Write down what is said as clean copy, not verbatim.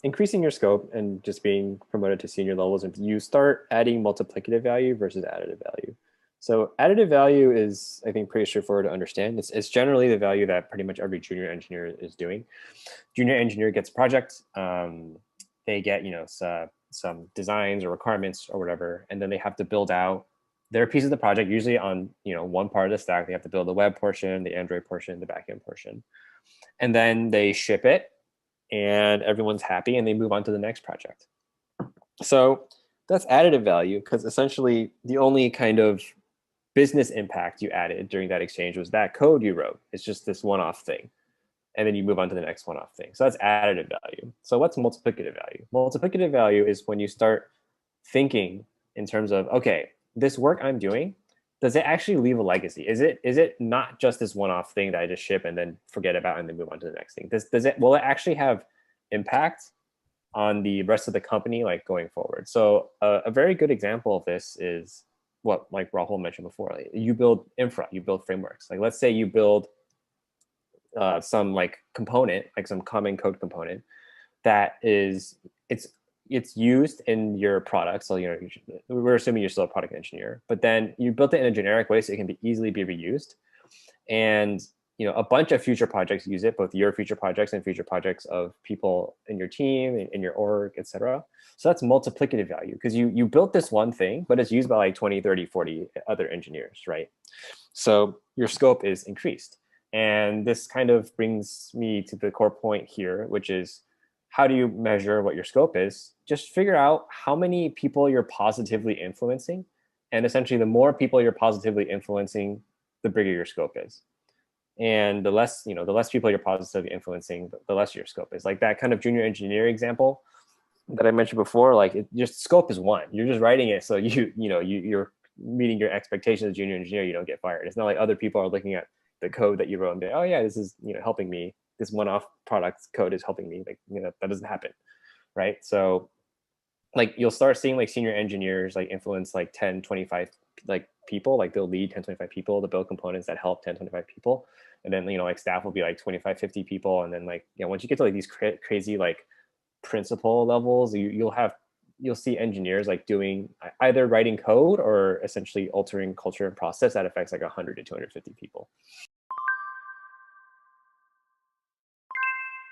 increasing your scope and just being promoted to senior levels, and you start adding multiplicative value versus additive value. So additive value is, I think, pretty straightforward to understand. It's generally the value that pretty much every junior engineer is doing. Junior engineer gets a project. They get some designs or requirements or whatever, and then they have to build out their piece of the project. Usually on one part of the stack, they have to build the web portion, the Android portion, the backend portion, and then they ship it, and everyone's happy, and they move on to the next project. So that's additive value, because essentially the only kind of business impact you added during that exchange was that code you wrote. It's just this one-off thing. And then you move on to the next one-off thing. So that's additive value. So what's multiplicative value? Multiplicative value is when you start thinking in terms of, okay, this work I'm doing, does it actually leave a legacy? Is it not just this one-off thing that I just ship and then forget about and then move on to the next thing? Will it actually have impact on the rest of the company, like going forward? So a very good example of this is what, like Rahul mentioned before, like you build infra, you build frameworks. Like let's say you build some like component, like some common code component that is, it's used in your product. So we're assuming you're still a product engineer, but then you built it in a generic way so it can easily be reused. And a bunch of future projects use it, both your future projects and future projects of people in your team, in your org, etc. So that's multiplicative value, because you built this one thing, but it's used by like 20, 30, 40 other engineers, right? So your scope is increased. And this kind of brings me to the core point here, which is, how do you measure what your scope is? Just figure out how many people you're positively influencing. And essentially, the more people you're positively influencing, the bigger your scope is. And the less people you're positively influencing, the less your scope is. Like that kind of junior engineer example that I mentioned before, like just scope is one. You're just writing it so you're meeting your expectations as junior engineer, you don't get fired. It's not like other people are looking at the code that you wrote and be, oh yeah, this is helping me. This one-off product code is helping me. Like that doesn't happen, right? So like you'll start seeing like senior engineers like influence like 10, 25 like people, like they'll lead 10, 25 people to build components that help 10, 25 people. And then like staff will be like 25, 50 people. And then like once you get to like these crazy like principal levels, you'll see engineers like doing either writing code or essentially altering culture and process that affects like 100 to 250 people.